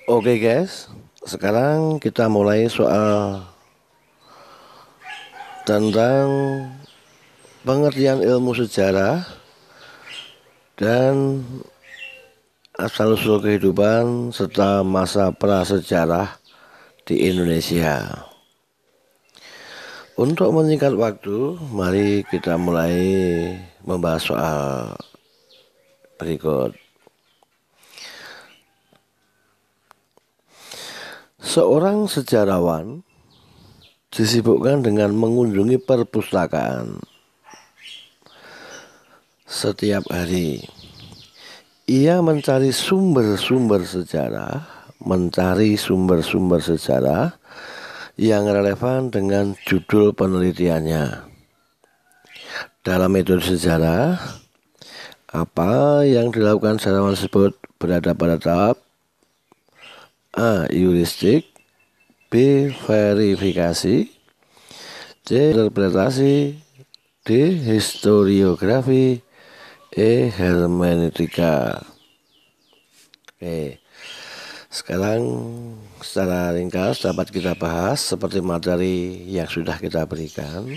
Oke guys, sekarang kita mulai soal tentang pengertian ilmu sejarah dan asal-usul kehidupan serta masa prasejarah di Indonesia. Untuk menyingkat waktu, mari kita mulai membahas soal berikut. Seorang sejarawan disibukkan dengan mengunjungi perpustakaan setiap hari. Ia mencari sumber-sumber sejarah yang relevan dengan judul penelitiannya. Dalam metode sejarah, apa yang dilakukan sejarawan tersebut berada pada tahap A. Heuristik, B. Verifikasi, C. Interpretasi, D. Historiografi, E. Hermeneutika. Oke, sekarang secara ringkas dapat kita bahas seperti materi yang sudah kita berikan.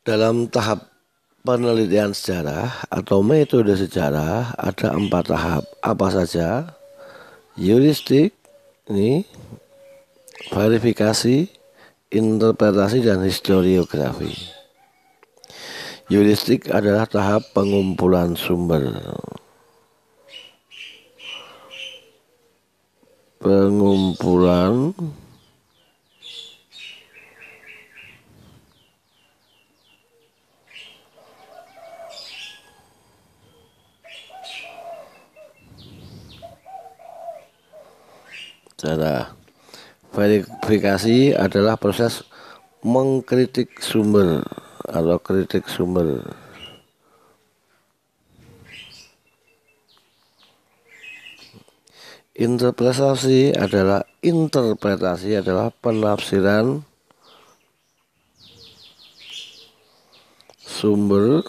Dalam tahap penelitian sejarah atau metode sejarah ada 4 tahap. Apa saja? Heuristik, ini verifikasi, interpretasi, dan historiografi. Heuristik adalah tahap pengumpulan sumber. Cara verifikasi adalah proses mengkritik sumber atau kritik sumber. Interpretasi adalah penafsiran sumber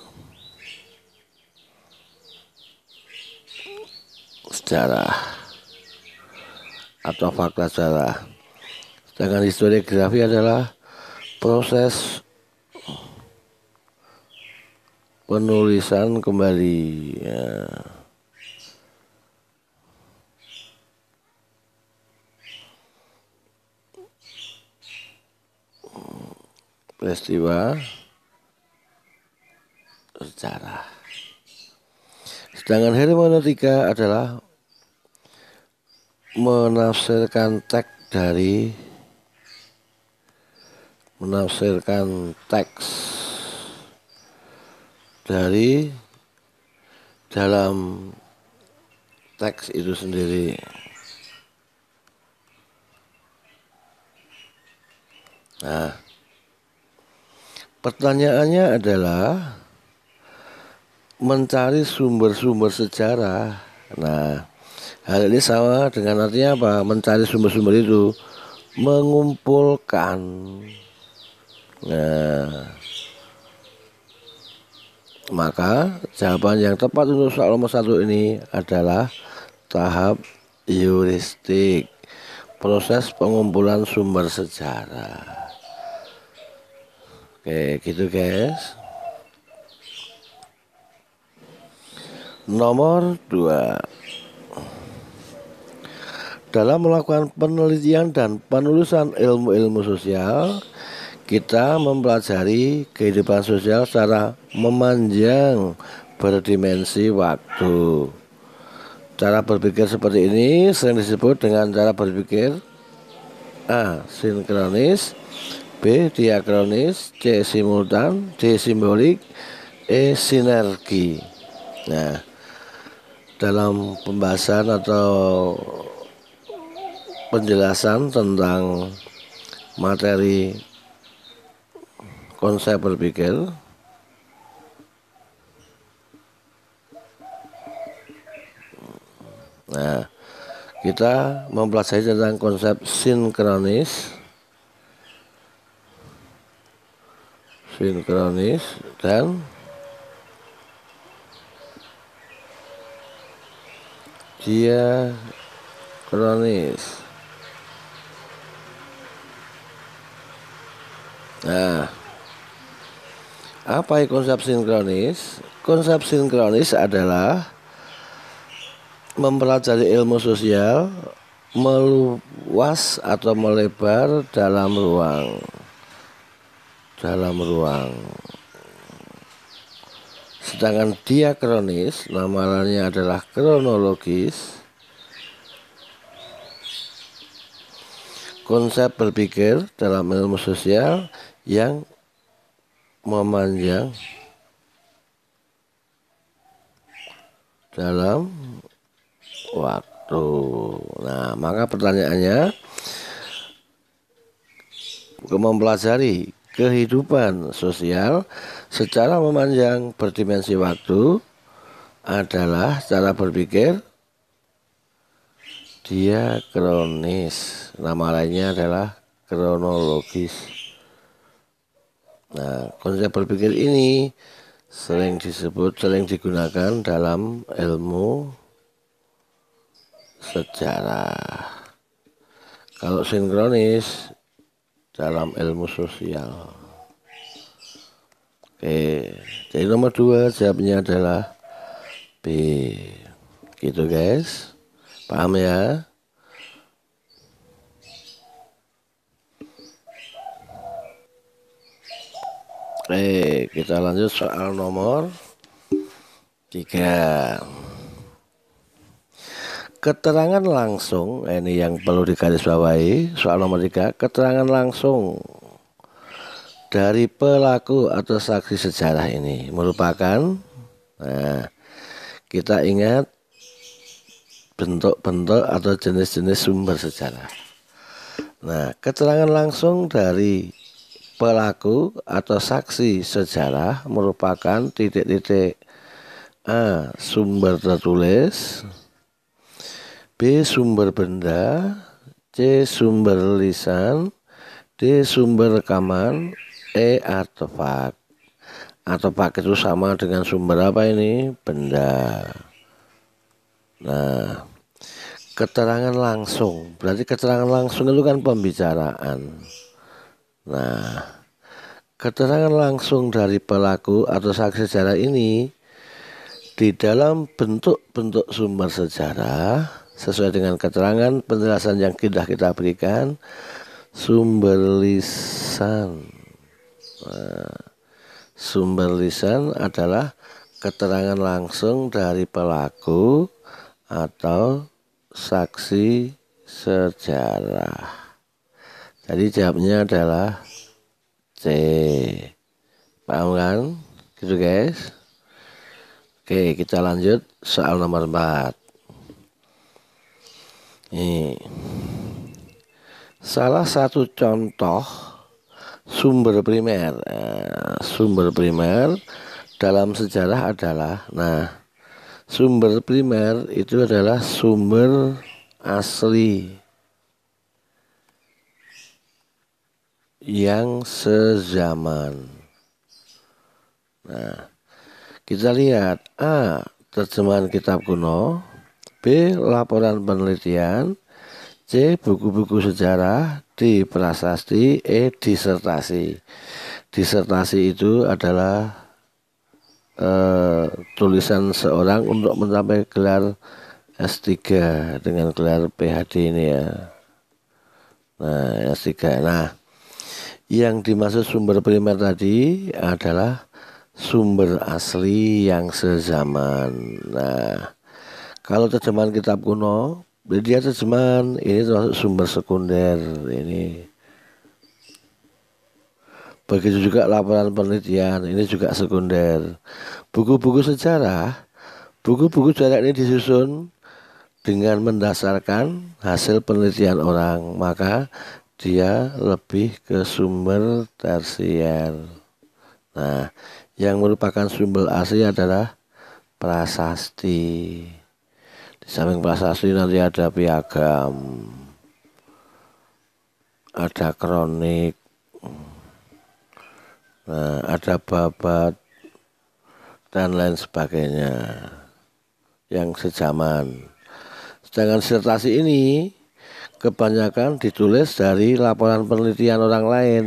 sejarah atau fakta sejarah. Sedangkan historiografi adalah proses penulisan kembali ya. Peristiwa sejarah. Sedangkan hermeneutika adalah menafsirkan teks dari dalam teks itu sendiri. Nah, pertanyaannya adalah mencari sumber-sumber sejarah. Nah, hal ini sama dengan artinya apa? Mencari sumber-sumber itu, mengumpulkan. Nah, maka jawaban yang tepat untuk soal nomor 1 ini adalah tahap heuristik, proses pengumpulan sumber sejarah. Oke, gitu guys. Nomor 2. Dalam melakukan penelitian dan penulisan ilmu-ilmu sosial, kita mempelajari kehidupan sosial secara memanjang berdimensi waktu. Cara berpikir seperti ini sering disebut dengan cara berpikir A. Sinkronis, B. Diakronis, C. Simultan, D. Simbolik, E. Sinergi. Nah, dalam pembahasan atau penjelasan tentang materi konsep berpikir, nah, kita mempelajari tentang konsep sinkronis dan dia kronis. Nah, apa konsep sinkronis? Konsep sinkronis adalah mempelajari ilmu sosial meluas atau melebar dalam ruang. Sedangkan diakronis, nama lainnya adalah kronologis. Konsep berpikir dalam ilmu sosial yang memanjang dalam waktu. Nah, maka pertanyaannya, mempelajari kehidupan sosial secara memanjang berdimensi waktu adalah cara berpikir diakronis. Nama lainnya adalah kronologis. Nah, konsep berpikir ini sering digunakan dalam ilmu sejarah. Kalau sinkronis dalam ilmu sosial. Oke, jadi nomor 2 jawabnya adalah B. Gitu guys, paham ya? Oke, kita lanjut soal nomor 3. Keterangan langsung, ini yang perlu digarisbawahi. Soal nomor 3, keterangan langsung dari pelaku atau saksi sejarah ini merupakan, nah, kita ingat bentuk-bentuk atau jenis-jenis sumber sejarah. Nah, keterangan langsung dari pelaku atau saksi sejarah merupakan titik-titik: A. Sumber tertulis, B. Sumber benda, C. Sumber lisan, D. Sumber rekaman, E. Artefak. Artefak itu sama dengan sumber apa ini? Benda. Nah, keterangan langsung, berarti keterangan langsung itu kan pembicaraan. Nah, keterangan langsung dari pelaku atau saksi sejarah ini di dalam bentuk-bentuk sumber sejarah sesuai dengan keterangan penjelasan yang sudah kita berikan. Sumber lisan. Nah, sumber lisan adalah keterangan langsung dari pelaku atau saksi sejarah. Jadi jawabnya adalah C. Paham kan? Gitu guys. Oke, kita lanjut soal nomor 4. Nih, salah satu contoh sumber primer. Sumber primer dalam sejarah adalah, nah, sumber primer itu adalah sumber asli yang sezaman. Nah, kita lihat: A. Terjemahan kitab kuno, B. Laporan penelitian, C. Buku-buku sejarah, D. Prasasti, E. Disertasi. Disertasi itu adalah tulisan seorang untuk mencapai gelar S3 dengan gelar PhD ini ya. Nah, S3. Nah, yang dimaksud sumber primer tadi adalah sumber asli yang sezaman. Nah, kalau terjemahan kitab kuno, dia terjemahan ini termasuk sumber sekunder ini. Begitu juga laporan penelitian, ini juga sekunder. Buku-buku sejarah ini disusun dengan mendasarkan hasil penelitian orang, maka dia lebih ke sumber tersier. Nah, yang merupakan sumber asli adalah prasasti. Di samping prasasti nanti ada piagam, ada kronik, nah, ada babat dan lain sebagainya yang sezaman. Sedangkan disertasi ini kebanyakan ditulis dari laporan penelitian orang lain,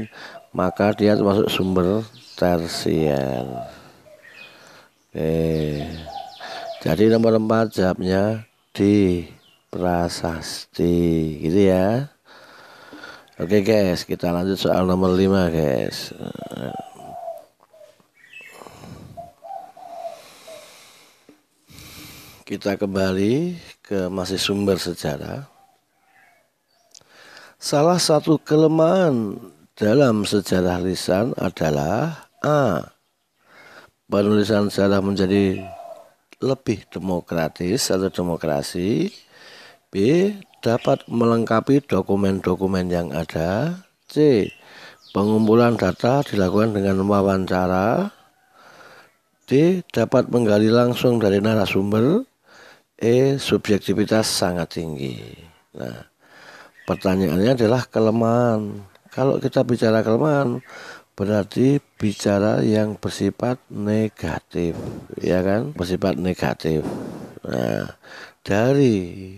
maka dia termasuk sumber tersier. Oke. Jadi nomor 4 jawabnya di prasasti, gitu ya. Oke guys, kita lanjut soal nomor 5 guys. Kita kembali ke masih sumber sejarah. Salah satu kelemahan dalam sejarah lisan adalah A. Penulisan sejarah menjadi lebih demokratis atau demokrasi. B. Dapat melengkapi dokumen-dokumen yang ada. C. Pengumpulan data dilakukan dengan wawancara. D. Dapat menggali langsung dari narasumber. E. Subjektivitas sangat tinggi. Nah, pertanyaannya adalah kelemahan. Kalau kita bicara kelemahan, berarti bicara yang bersifat negatif, ya kan? Bersifat negatif. Nah, dari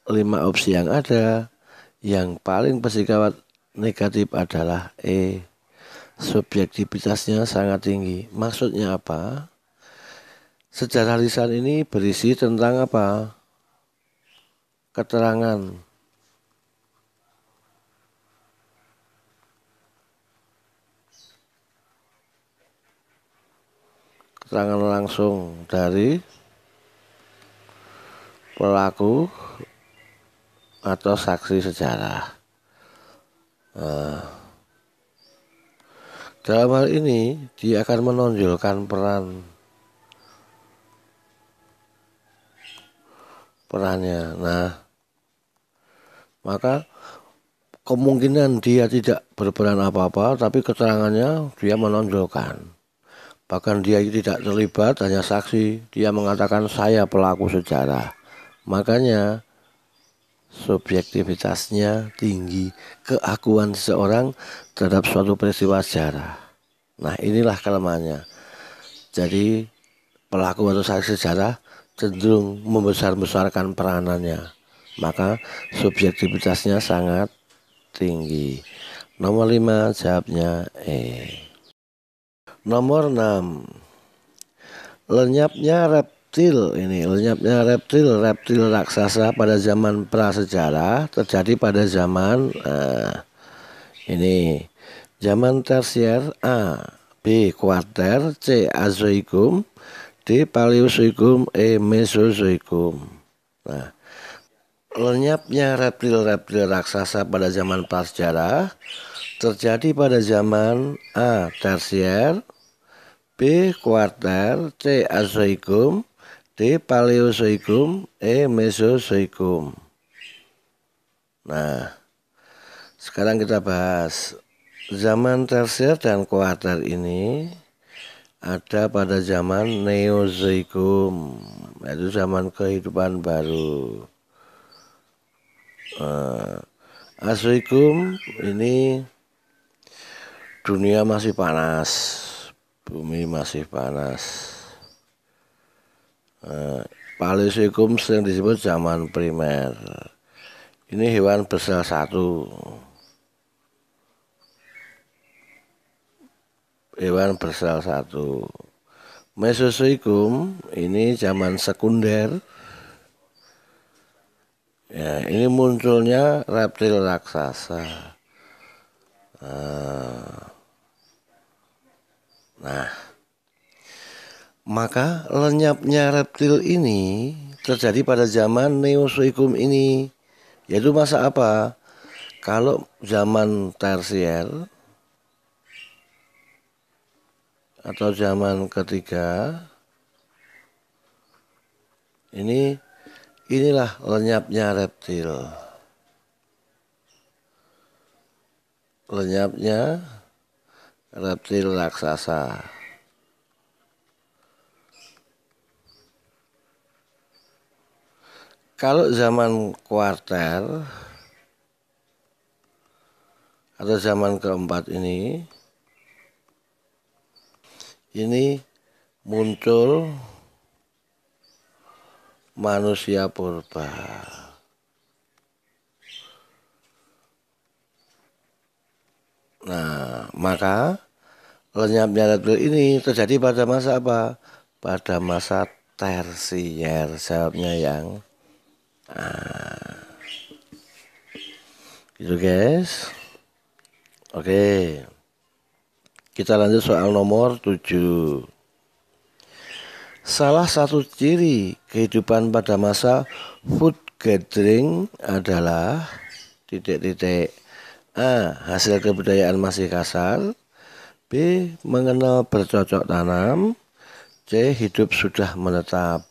5 opsi yang ada, yang paling bersifat negatif adalah E. Subjektivitasnya sangat tinggi. Maksudnya apa? Sejarah lisan ini berisi tentang apa? Keterangan. Keterangan langsung dari pelaku atau saksi sejarah. Dalam hal ini dia akan menonjolkan perannya. Nah, maka kemungkinan dia tidak berperan apa-apa, tapi keterangannya dia menonjolkan. Bahkan dia tidak terlibat, hanya saksi. Dia mengatakan saya pelaku sejarah. Makanya subjektivitasnya tinggi, keakuan seseorang terhadap suatu peristiwa sejarah. Nah, inilah kelemahannya. Jadi pelaku atau saksi sejarah cenderung membesar-besarkan peranannya, maka subjektivitasnya sangat tinggi. Nomor 5 jawabnya E. Nomor 6, lenyapnya reptil. Reptil raksasa pada zaman prasejarah terjadi pada zaman ini zaman tersier. A. B. Kuarter. C. Azoikum. D. Paleozoikum. E. Mesozoikum. Nah, lenyapnya reptil-reptil raksasa pada zaman prasejarah terjadi pada zaman A. Tersier. B. Kuarter. C. Azoikum. D. Paleozoikum. E. Mesozoikum. Nah, sekarang kita bahas zaman tersier dan kuarter ini ada pada zaman Neozoikum, yaitu zaman kehidupan baru. Azoikum ini dunia masih panas, bumi masih panas. Paleozoikum sering disebut zaman primer. Ini hewan bersel satu. Hewan bersel satu. Mesozoikum ini zaman sekunder. Ya, ini munculnya reptil raksasa. Nah, maka lenyapnya reptil ini terjadi pada zaman Neozoikum ini. Yaitu masa apa? Kalau zaman tersier atau zaman ketiga, inilah lenyapnya reptil. Lenyapnya reptil raksasa. Kalau zaman kuarter atau zaman keempat ini muncul manusia purba. Nah, maka lenyapnya red pill ini terjadi pada masa apa? Pada masa tersier. Jawabnya yang gitu guys. Oke, kita lanjut soal nomor 7. Salah satu ciri kehidupan pada masa food gathering adalah titik-titik. A. Hasil kebudayaan masih kasar. B. Mengenal bercocok tanam. C. Hidup sudah menetap.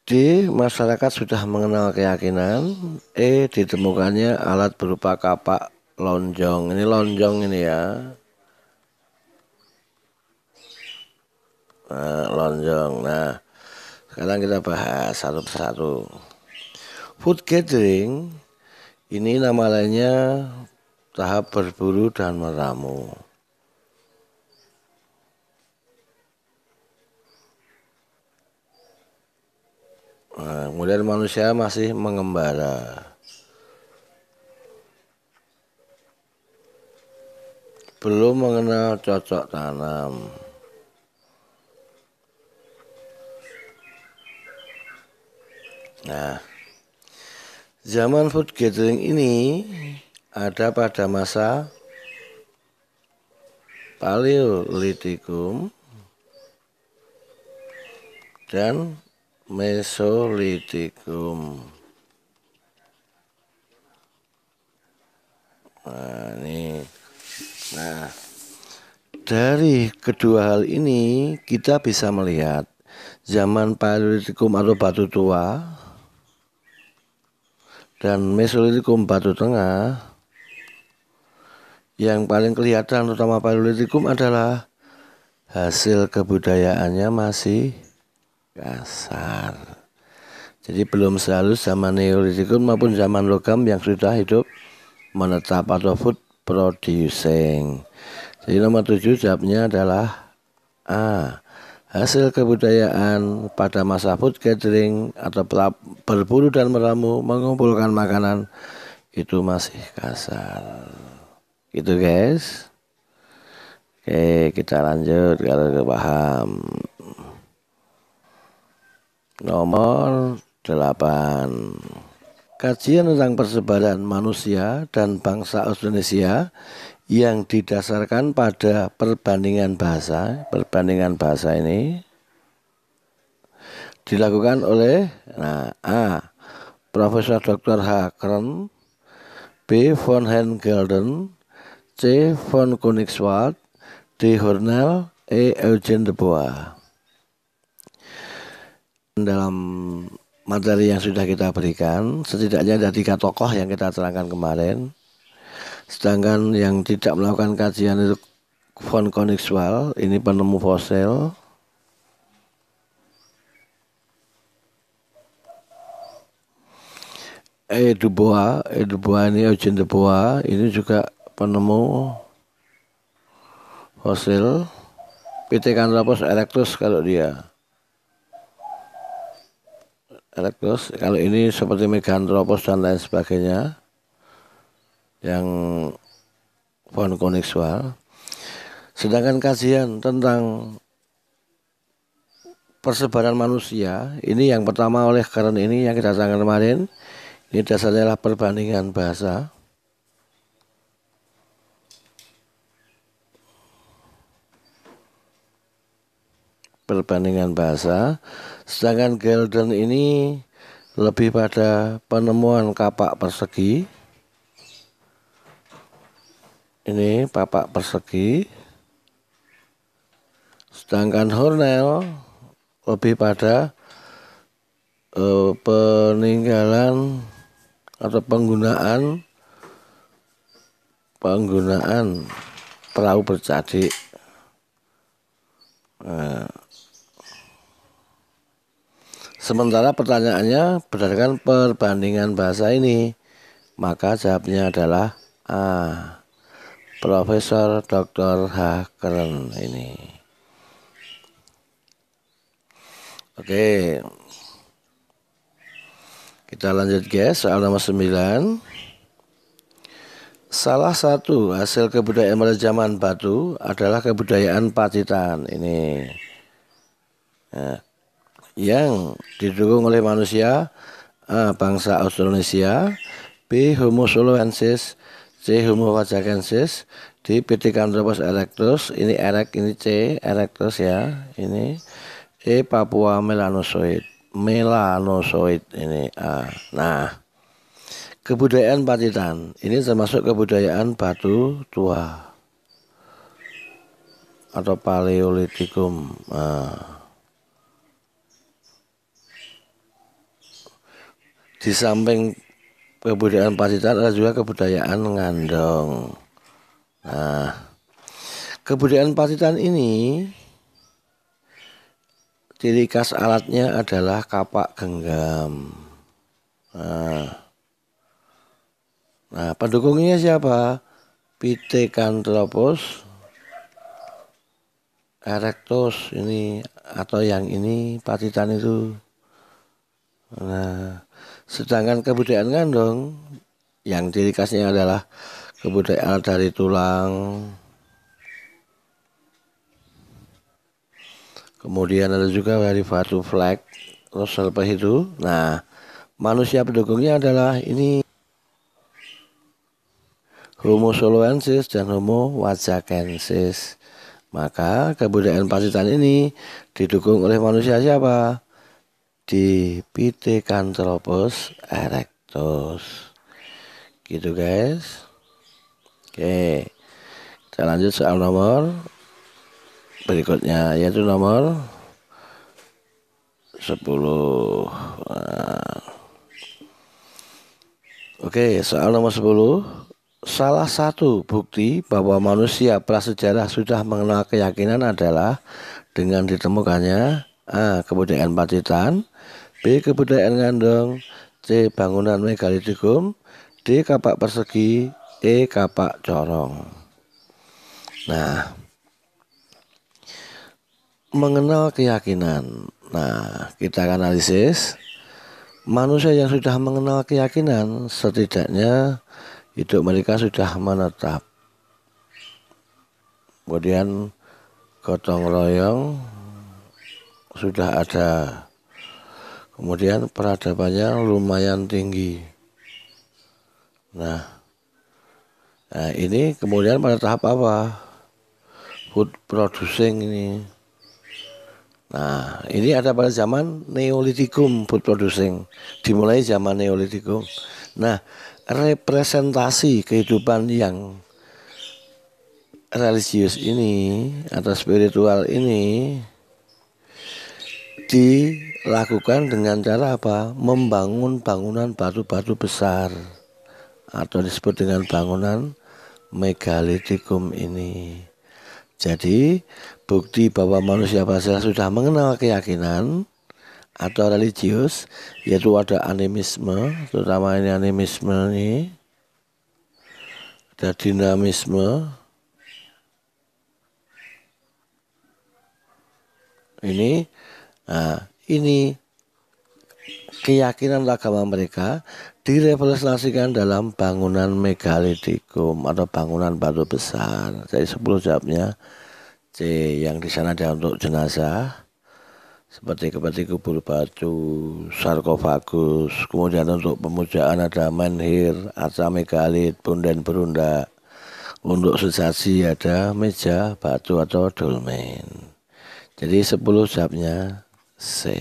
D. Masyarakat sudah mengenal keyakinan. E. Ditemukannya alat berupa kapak lonjong. Ini lonjong ini ya. Nah, lonjong. Nah, sekarang kita bahas satu persatu. Food gathering ini nama lainnya tahap berburu dan meramu. Nah, kemudian manusia masih mengembara. Belum mengenal cocok tanam. Nah, zaman food gathering ini ada pada masa Paleolitikum dan Mesolitikum. Nah, dari kedua hal ini kita bisa melihat zaman Paleolitikum atau batu tua dan Mesolitikum batu tengah. Yang paling kelihatan utama Paleolitikum adalah hasil kebudayaannya masih kasar. Jadi belum sehalus zaman Neolitikum maupun zaman logam yang sudah hidup menetap atau food producing. Jadi nomor 7 jawabnya adalah A. Hasil kebudayaan pada masa food gathering atau berburu dan meramu mengumpulkan makanan itu masih kasar. Gitu guys. Oke, kita lanjut kalau udah paham. Nomor 8. Kajian tentang persebaran manusia dan bangsa Indonesia yang didasarkan pada perbandingan bahasa. Perbandingan bahasa ini dilakukan oleh A. Profesor Dr. H. Kern, B. von Helmgen, C. von Koenigswald, D. Hornell, E. Eugene de Bois. Dalam materi yang sudah kita berikan, setidaknya ada 3 tokoh yang kita terangkan kemarin. Sedangkan yang tidak melakukan kajian itu von Koenigswald, ini penemu fosil. Du Bois ini Eugene de Bois, ini juga penemu fosil. Pithecanthropus erectus kalau dia. Erectus, kalau ini seperti Meganthropus dan lain sebagainya yang von Koenigswald. Sedangkan kajian tentang persebaran manusia ini yang pertama oleh Kern ini yang kita terangkan kemarin, ini dasarnya adalah perbandingan bahasa. Perbandingan bahasa. Sedangkan Gelden ini lebih pada penemuan kapak persegi. Ini kapak persegi. Sedangkan Hornell lebih pada peninggalan atau penggunaan perahu bercadik. Sementara pertanyaannya berdasarkan perbandingan bahasa ini, maka jawabnya adalah A. Profesor Dr. H. Kern ini. Oke. Kita lanjut guys, soal nomor 9. Salah satu hasil kebudayaan pada zaman batu adalah kebudayaan Pacitan. Ini yang didukung oleh manusia, A. Bangsa Austronesia, B. Homo soloensis, C. Homo wajakensis, D. Pithecanthropus erectus. Ini erect, ini C. Erectus ya. Ini E. Papua melanosoid ini A. Nah, kebudayaan Pacitan ini termasuk kebudayaan batu tua atau Paleolitikum. Di samping kebudayaan Pacitan ada juga kebudayaan Ngandong. Nah, kebudayaan Pacitan ini ciri khas alatnya adalah kapak genggam. Nah, pendukungnya siapa? Pithecanthropus erectus ini atau yang ini Pacitan itu. Nah, sedangkan kebudayaan Ngandong yang ciri khasnya adalah kebudayaan dari tulang. Kemudian ada juga dari batu flek, Rosselpeh itu. Nah, manusia pendukungnya adalah ini Homo soloensis dan Homo wajakensis. Maka kebudayaan Pacitan ini didukung oleh manusia siapa? Di Pithecanthropus erectus. Gitu guys. Oke, kita lanjut soal nomor berikutnya, yaitu nomor 10. Oke, soal nomor 10. Salah satu bukti bahwa manusia prasejarah sudah mengenal keyakinan adalah dengan ditemukannya A. Kebudayaan Pacitan, B. Kebudayaan Ngandong, C. Bangunan megalitikum, D. Kapak persegi, E. Kapak corong. Nah, mengenal keyakinan. Nah, kita analisis. Manusia yang sudah mengenal keyakinan setidaknya hidup mereka sudah menetap. Kemudian gotong royong sudah ada. Kemudian peradabannya lumayan tinggi. Nah, ini kemudian pada tahap apa? Food producing ini. Nah, ini ada pada zaman Neolitikum food producing. Dimulai zaman Neolitikum. Nah, representasi kehidupan yang religius ini atau spiritual ini dilakukan dengan cara apa? Membangun bangunan batu-batu besar atau disebut dengan bangunan megalitikum ini. Jadi bukti bahwa manusia prasejarah sudah mengenal keyakinan atau religius, yaitu ada animisme, terutama ini animisme ini, ada dinamisme, ini keyakinan agama mereka direpresentasikan dalam bangunan megalitikum atau bangunan batu besar. Jadi 10 jawabnya C. Yang di sana ada untuk jenazah seperti kubur batu, sarkofagus. Kemudian untuk pemujaan ada menhir, arca megalit, punden berunda. Untuk sesaji ada meja batu atau dolmen. Jadi 10 jawabnya C.